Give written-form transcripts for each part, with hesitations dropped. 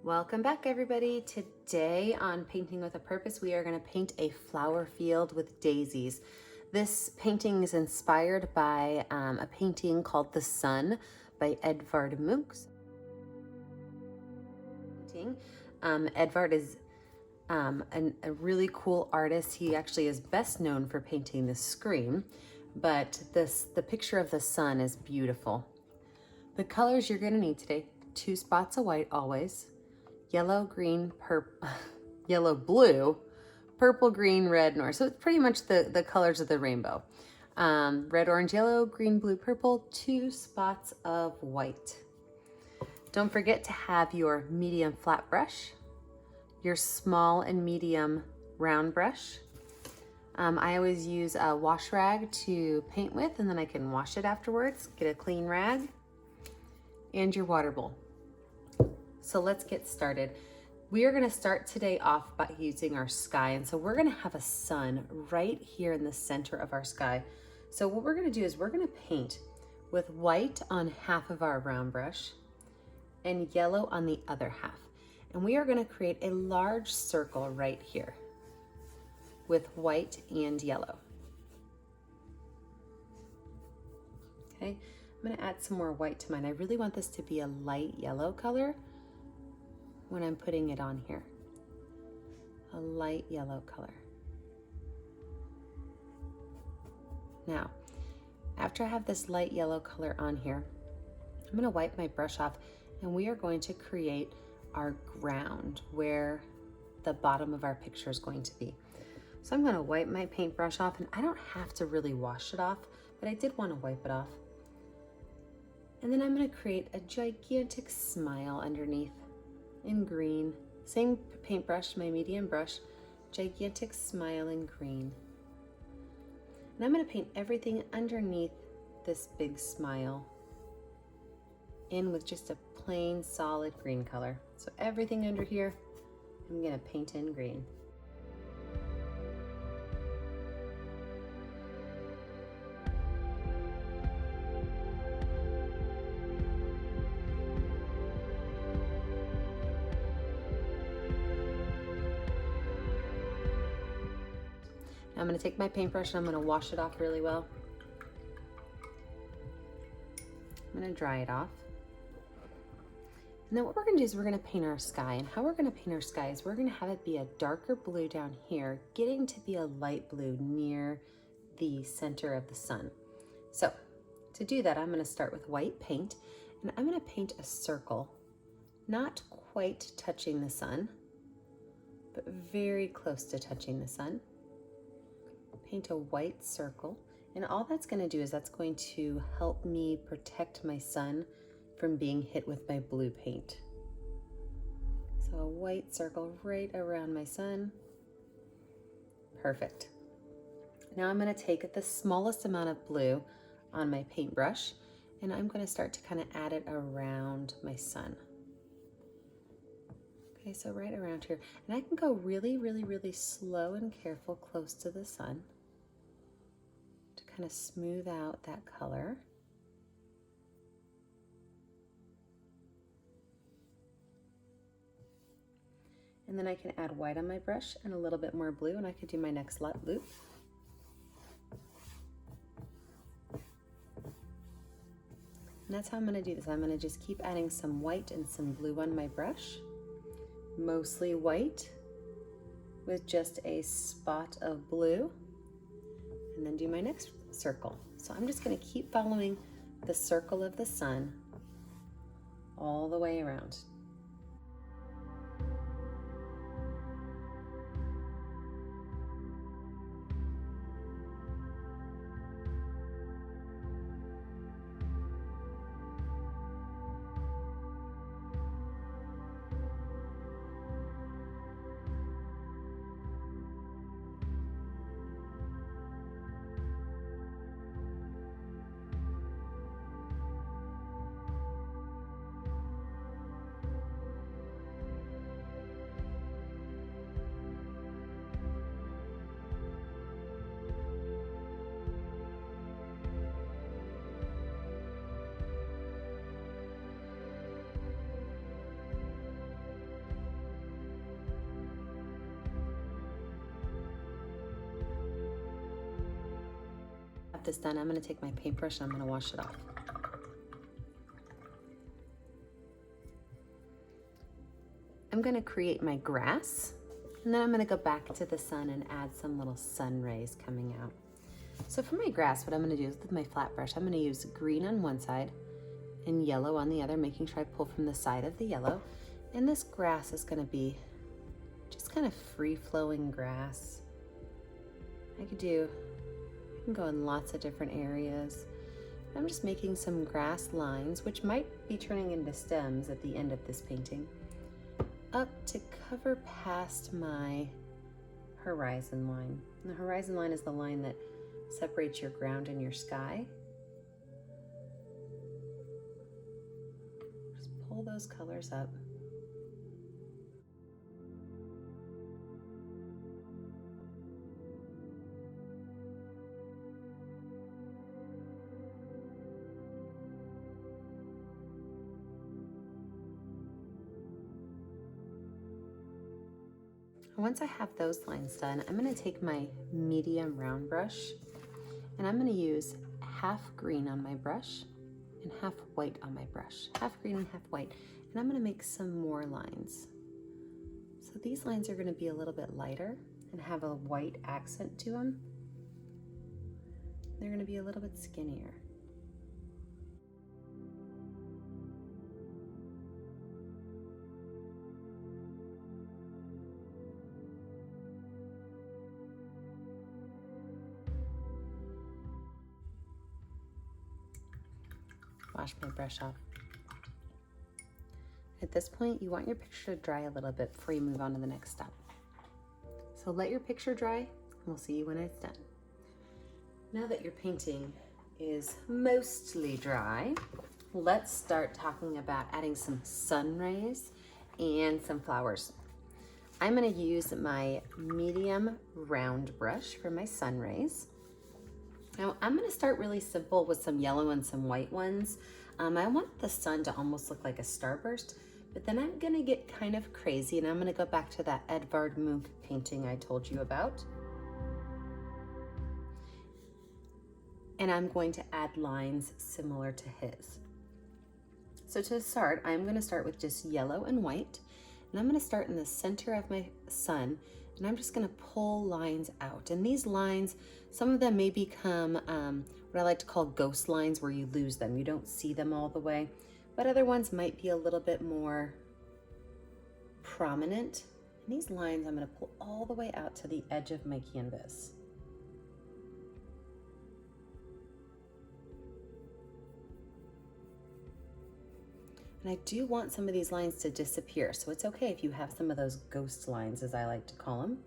Welcome back, everybody. Today on Painting with a Purpose, we are going to paint a flower field with daisies. This painting is inspired by a painting called The Sun by Edvard Munch. Edvard is a really cool artist. He actually is best known for painting the screen, but the picture of the sun is beautiful. The colors you're going to need today: 2 spots of white always, yellow, green, yellow, blue, purple, green, red, and orange. So it's pretty much the colors of the rainbow. Red, orange, yellow, green, blue, purple, 2 spots of white. Don't forget to have your medium flat brush, your small and medium round brush. I always use a wash rag to paint with, and then I can wash it afterwards. Get a clean rag, and your water bowl. So let's get started. We are going to start today off by using our sky. And so we're going to have a sun right here in the center of our sky. So what we're going to do is we're going to paint with white on half of our round brush and yellow on the other half. And we are going to create a large circle right here with white and yellow. Okay, I'm going to add some more white to mine. I really want this to be a light yellow color when I'm putting it on here. A light yellow color. Now, after I have this light yellow color on here, I'm going to wipe my brush off, and we are going to create our ground where the bottom of our picture is going to be. So I'm going to wipe my paintbrush off, and I don't have to really wash it off, but I did want to wipe it off. And then I'm going to create a gigantic smile underneath in green. Same paintbrush, my medium brush, gigantic smile in green. And I'm going to paint everything underneath this big smile in with just a plain solid green color. So everything under here, I'm going to paint in green. I'm going to take my paintbrush and I'm going to wash it off really well. I'm going to dry it off. And then what we're going to do is we're going to paint our sky. And how we're going to paint our sky is we're going to have it be a darker blue down here, getting to be a light blue near the center of the sun. So to do that, I'm going to start with white paint, and I'm going to paint a circle, not quite touching the sun, but very close to touching the sun. Paint a white circle, and all that's going to do is that's going to help me protect my sun from being hit with my blue paint. So a white circle right around my sun. Perfect. Now I'm going to take the smallest amount of blue on my paintbrush, and I'm going to start to kind of add it around my sun. Okay, so right around here. And I can go really, really, really slow and careful close to the sun to kind of smooth out that color. And then I can add white on my brush and a little bit more blue, and I could do my next loop. And that's how I'm going to do this. I'm going to just keep adding some white and some blue on my brush, mostly white with just a spot of blue, and then do my next circle. So I'm just going to keep following the circle of the sun all the way around. got this done, I'm gonna take my paintbrush and I'm gonna wash it off. I'm gonna create my grass, and then I'm gonna go back to the sun and add some little sun rays coming out. So for my grass, what I'm gonna do is with my flat brush, I'm gonna use green on one side and yellow on the other, making sure I pull from the side of the yellow. And this grass is gonna be just kind of free-flowing grass. I can go in lots of different areas. I'm just making some grass lines, which might be turning into stems at the end of this painting, up to cover past my horizon line. And the horizon line is the line that separates your ground and your sky. Just pull those colors up. Once I have those lines done, I'm going to take my medium round brush and I'm going to use half green on my brush and half white on my brush. Half green and half white. And I'm going to make some more lines. So these lines are going to be a little bit lighter and have a white accent to them. They're going to be a little bit skinnier. Wash my brush off. At this point, you want your picture to dry a little bit before you move on to the next step. So let your picture dry, and we'll see you when it's done. Now that your painting is mostly dry, let's start talking about adding some sun rays and some flowers. I'm going to use my medium round brush for my sun rays. Now I'm going to start really simple with some yellow and some white ones. I want the sun to almost look like a starburst, but then I'm going to get kind of crazy and I'm going to go back to that Edvard Munch painting I told you about. And I'm going to add lines similar to his. So to start, I'm going to start with just yellow and white, and I'm going to start in the center of my sun, and I'm just going to pull lines out. And these lines, some of them may become what I like to call ghost lines, where you lose them. You don't see them all the way, but other ones might be a little bit more prominent. And these lines I'm going to pull all the way out to the edge of my canvas. And I do want some of these lines to disappear, so it's okay if you have some of those ghost lines, as I like to call them.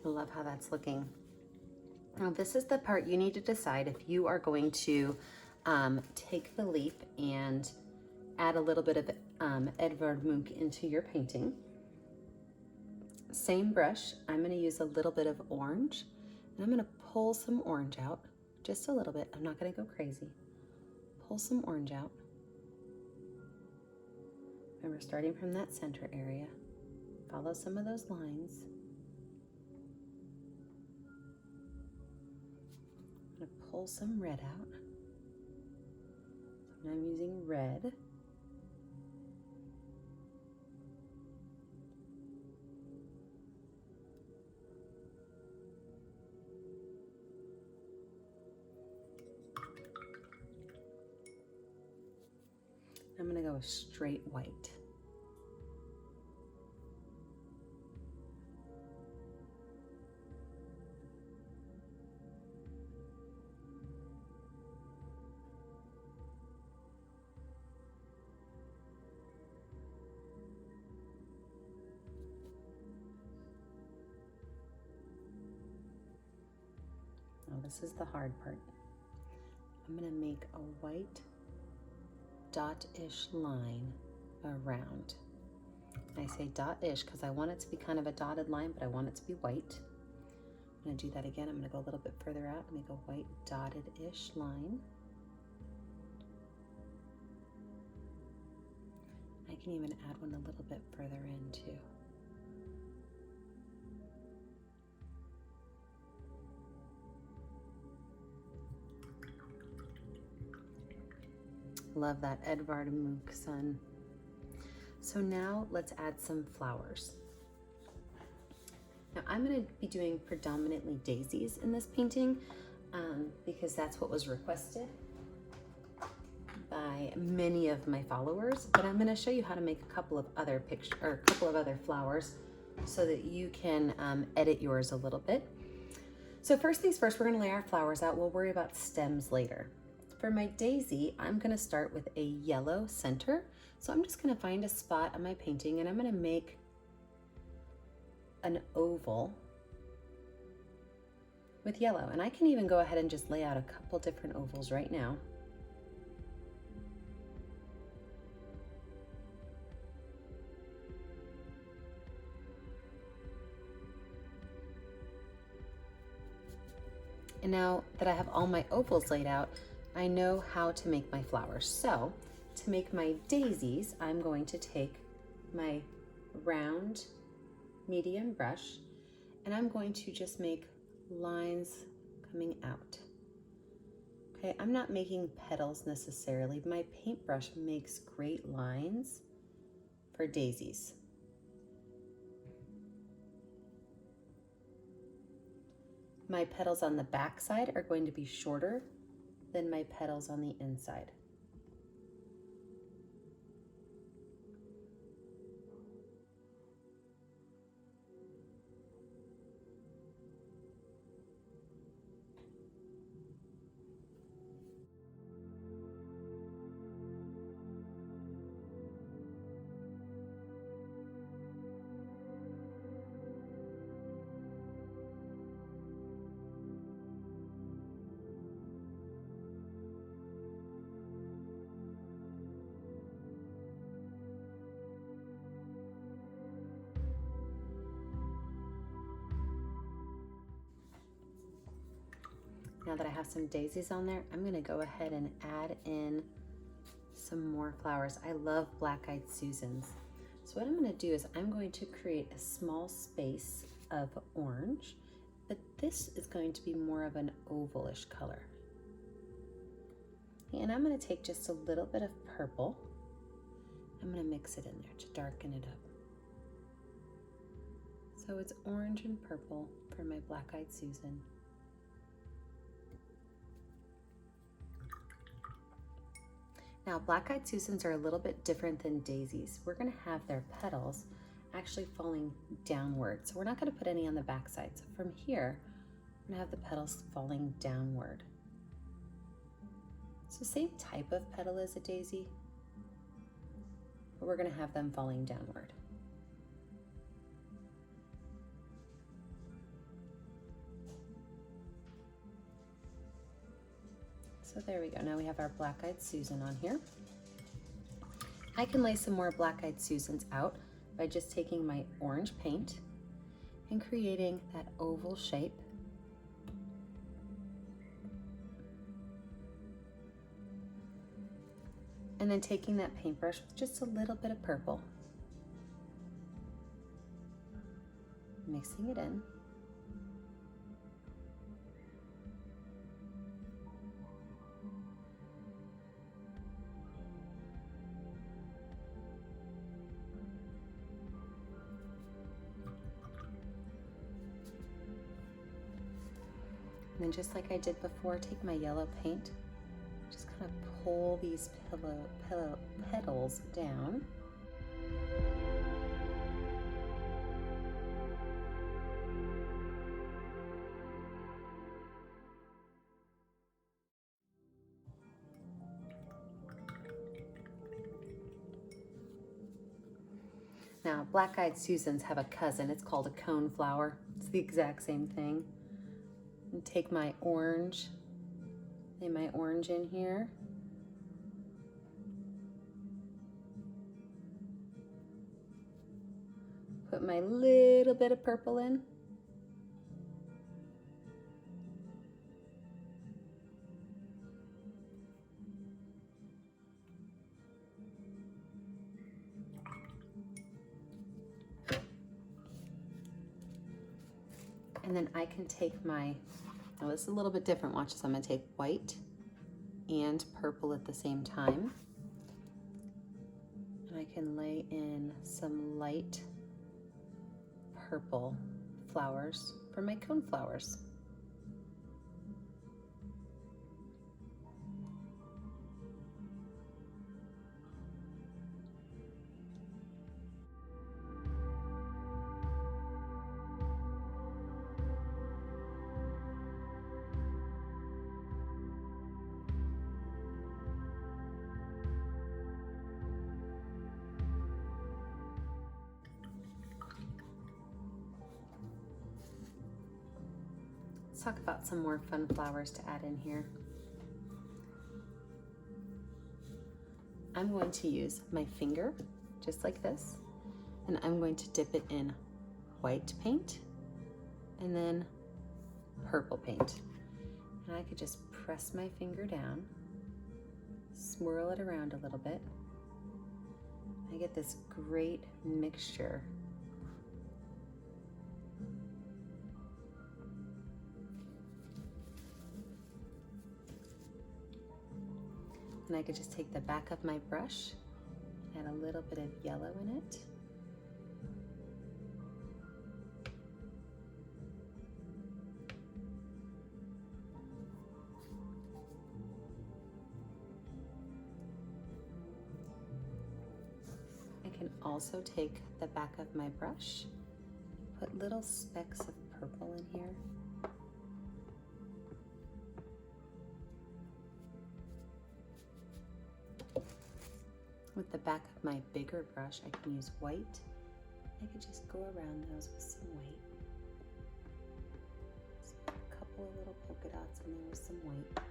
I love how that's looking. Now this is the part you need to decide if you are going to take the leap and add a little bit of Edvard Munch into your painting. Same brush, I'm going to use a little bit of orange, and I'm going to pull some orange out, just a little bit. I'm not going to go crazy. Pull some orange out. Remember, starting from that center area, follow some of those lines. I'm going to pull some red out. So now I'm using red. I'm going to go with straight white. this is the hard part. I'm gonna make a white dot-ish line around. I say dot-ish because I want it to be kind of a dotted line, but I want it to be white. I'm gonna do that again. I'm gonna go a little bit further out and make a white dotted-ish line. I can even add one a little bit further in too. Love that Edvard Munch sun. So now let's add some flowers. Now I'm going to be doing predominantly daisies in this painting because that's what was requested by many of my followers. But I'm going to show you how to make a couple of other flowers so that you can edit yours a little bit. So first things first, we're going to lay our flowers out. We'll worry about stems later. For my daisy, I'm going to start with a yellow center. So I'm just going to find a spot on my painting and I'm going to make an oval with yellow. And I can even go ahead and just lay out a couple different ovals right now. And now that I have all my ovals laid out, I know how to make my flowers. So to make my daisies, I'm going to take my round medium brush and I'm going to just make lines coming out. Okay, I'm not making petals necessarily. My paintbrush makes great lines for daisies. My petals on the back side are going to be shorter than my petals on the inside. Now that I have some daisies on there, I'm gonna go ahead and add in some more flowers. I love black-eyed Susans. So what I'm gonna do is I'm going to create a small space of orange, but this is going to be more of an ovalish color. And I'm gonna take just a little bit of purple. I'm gonna mix it in there to darken it up. So it's orange and purple for my black-eyed Susan. Now, black-eyed Susans are a little bit different than daisies. We're gonna have their petals actually falling downward. So we're not gonna put any on the back side. So from here, I'm gonna have the petals falling downward. So same type of petal as a daisy, but we're gonna have them falling downward. So there we go. Now we have our black-eyed Susan on here. I can lay some more black-eyed Susans out by just taking my orange paint and creating that oval shape. And then taking that paintbrush with just a little bit of purple, mixing it in. And then just like I did before, take my yellow paint, just kind of pull these petals down. Now, black-eyed Susans have a cousin. It's called a coneflower. It's the exact same thing. And take my orange, lay my orange in here. Put my little bit of purple in. And then I can take my, oh, this is a little bit different. Watch this. I'm going to take white and purple at the same time. And I can lay in some light purple flowers for my cone flowers. Let's talk about some more fun flowers to add in here. I'm going to use my finger, just like this, and I'm going to dip it in white paint and then purple paint. And I could just press my finger down, swirl it around a little bit. I get this great mixture. And I could just take the back of my brush, add a little bit of yellow in it. I can also take the back of my brush, put little specks of purple in here. With the back of my bigger brush, I can use white. I could just go around those with some white. So a couple of little polka dots in there with some white.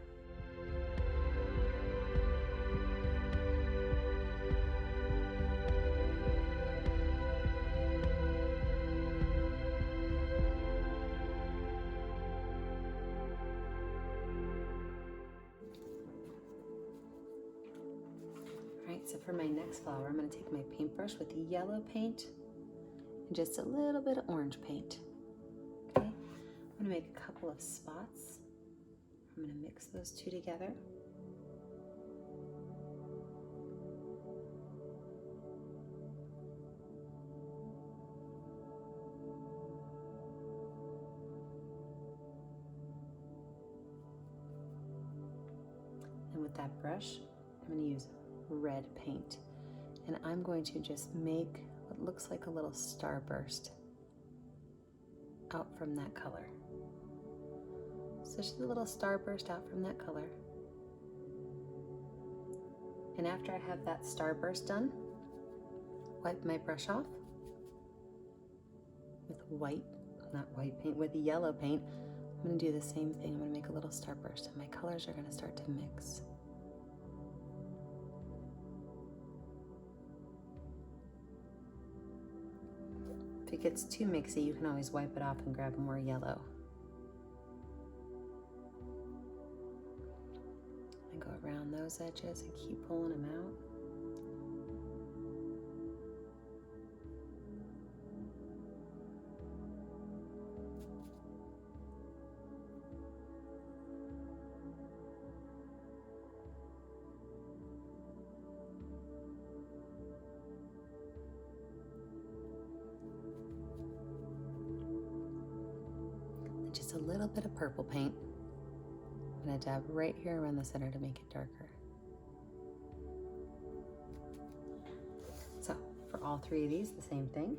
So for my next flower, I'm going to take my paintbrush with yellow paint and just a little bit of orange paint. Okay, I'm going to make a couple of spots. I'm going to mix those two together. And with that brush, I'm going to use red paint, and I'm going to just make what looks like a little starburst out from that color. So just a little starburst out from that color. And after I have that starburst done, wipe my brush off with with yellow paint. I'm going to do the same thing. I'm going to make a little starburst, and my colors are going to start to mix. If it gets too mixy, you can always wipe it off and grab more yellow. And go around those edges and keep pulling them out. Just a little bit of purple paint. I'm going to dab right here around the center to make it darker. So for all three of these, the same thing.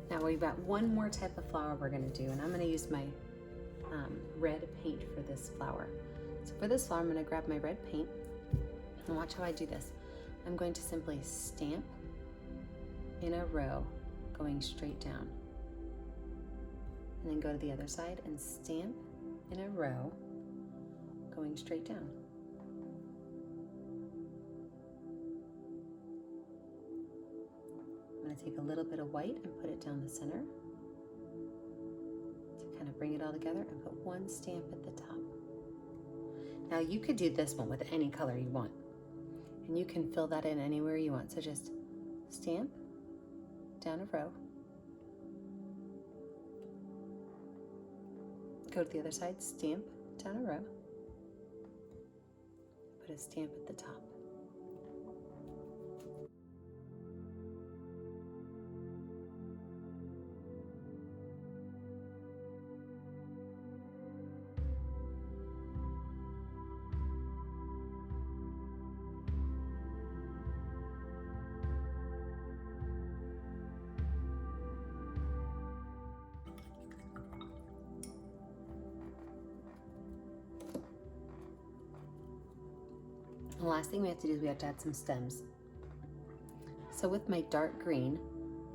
Now we've got one more type of flower we're gonna do, and I'm gonna use my red paint for this flower. So for this flower, I'm gonna grab my red paint, and watch how I do this. I'm going to simply stamp in a row, going straight down. And then go to the other side and stamp in a row, going straight down. I'm going to take a little bit of white and put it down the center to kind of bring it all together and put one stamp at the top. Now you could do this one with any color you want, and you can fill that in anywhere you want. So just stamp down a row, go to the other side, stamp down a row, put a stamp at the top. The last thing we have to do is we have to add some stems. So with my dark green,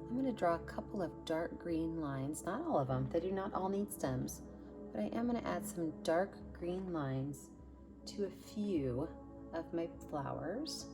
I'm going to draw a couple of dark green lines, not all of them, they do not all need stems, but I am going to add some dark green lines to a few of my flowers.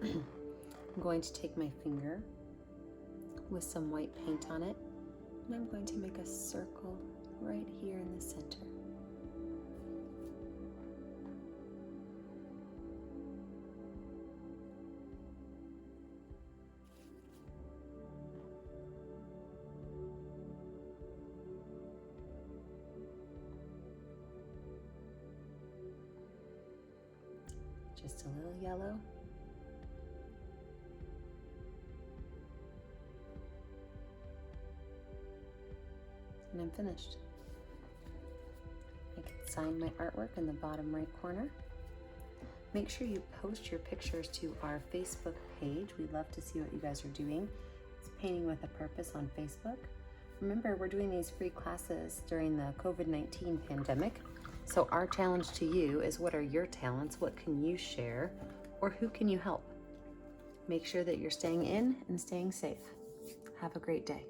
I'm going to take my finger with some white paint on it, and I'm going to make a circle right here in the center. Just a little yellow. And I'm finished. I can sign my artwork in the bottom right corner. Make sure you post your pictures to our Facebook page. We'd love to see what you guys are doing. It's Painting with a Purpose on Facebook. Remember, we're doing these free classes during the COVID-19 pandemic. So our challenge to you is, what are your talents? What can you share? Or who can you help? Make sure that you're staying in and staying safe. Have a great day.